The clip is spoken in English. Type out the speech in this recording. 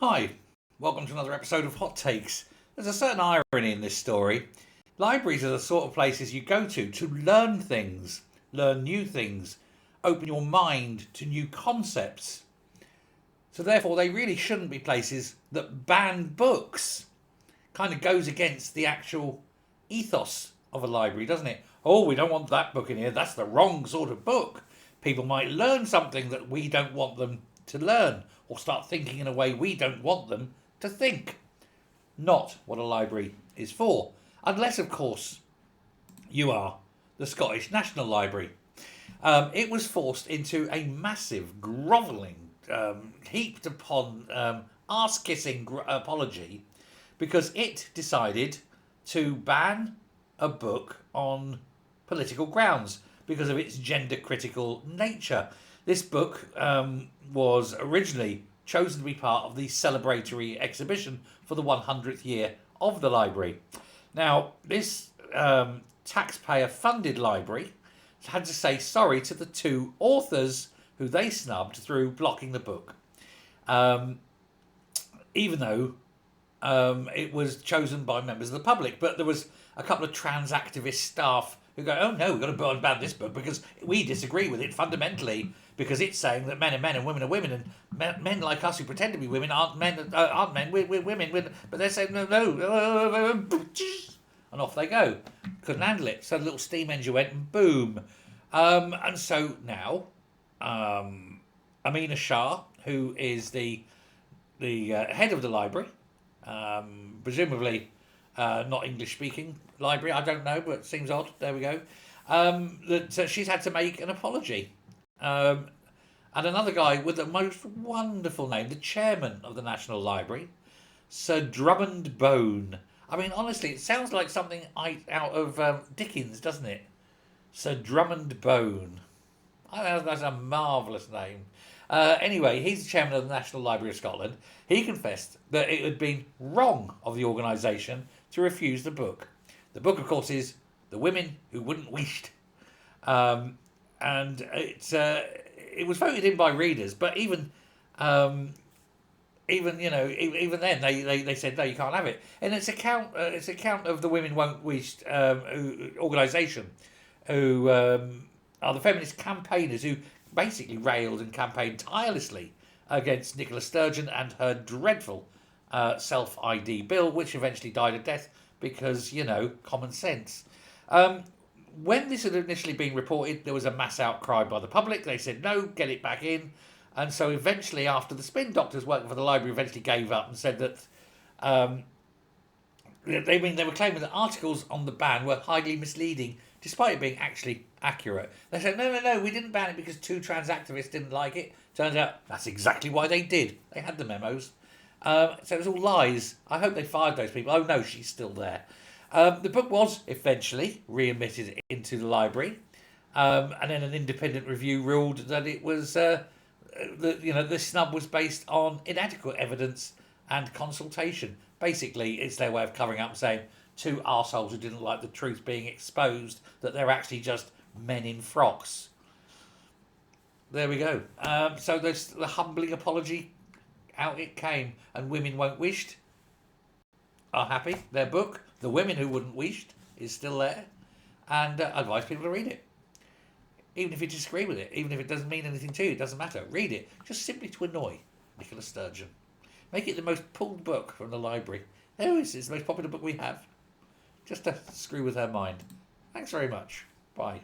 Hi, welcome to another episode of Hot Takes. There's a certain irony in this story. Libraries are the sort of places you go to learn things, learn new things, open your mind to new concepts. So therefore they really shouldn't be places that ban books. Kind of goes against the actual ethos of a library, doesn't it? Oh, we don't want that book in here. That's the wrong sort of book. People might learn something that we don't want them to learn, or start thinking in a way we don't want them to think. Not what a library is for. Unless, of course, you are the Scottish National Library. It was forced into a massive, grovelling, heaped upon, arse-kissing apology because it decided to ban a book on political grounds because of its gender-critical nature. This book was originally chosen to be part of the celebratory exhibition for the 100th year of the library. Now, this taxpayer-funded library had to say sorry to the two authors who they snubbed through blocking the book, even though it was chosen by members of the public. But there was a couple of trans activist staff who go, oh no, we've got to ban this book because we disagree with it fundamentally, because it's saying that men are men and women are women, and men like us who pretend to be women aren't men, we're women. But they're saying, no, and off they go. Couldn't handle it. So the little steam engine went and boom. And so now, Amina Shah, who is the head of the library, presumably not English speaking library, I don't know, but it seems odd. There we go. That she's had to make an apology. And another guy with the most wonderful name, the chairman of the National Library, Sir Drummond Bone. I mean, honestly, it sounds like something out of Dickens, doesn't it? Sir Drummond Bone. That's a marvellous name. Anyway, he's the chairman of the National Library of Scotland. He confessed that it had been wrong of the organisation to refuse the book. The book, of course, is The Women Who Wouldn't Wheesht. And it was voted in by readers, but even then, they said no, you can't have it. And it's account of the Women Won't Wheesht organisation, who are the feminist campaigners who basically railed and campaigned tirelessly against Nicola Sturgeon and her dreadful self-ID bill, which eventually died a death because, common sense. When this had initially been reported, there was a mass outcry by the public. They said, no, get it back in. And so eventually, after the spin doctors working for the library eventually gave up and said that they were claiming that articles on the ban were highly misleading, despite it being actually accurate. They said, no, we didn't ban it because two trans activists didn't like it. Turns out that's exactly why they did. They had the memos. So it was all lies. I hope they fired those people. Oh no, she's still there. The book was eventually re-admitted into the library, and then an independent review ruled that it was, the snub was based on inadequate evidence and consultation. Basically, it's their way of covering up and saying two arseholes who didn't like the truth being exposed that they're actually just men in frocks. There we go. So there's the humbling apology. Out it came, and Women Won't Wheesht are happy. Their book, The Women Who Wouldn't Wheesht, is still there, and advise people to read it. Even if you disagree with it, even if it doesn't mean anything to you, it doesn't matter. Read it, just simply to annoy Nicola Sturgeon. Make it the most pulled book from the library. There it is, it's the most popular book we have. Just to screw with her mind. Thanks very much. Bye.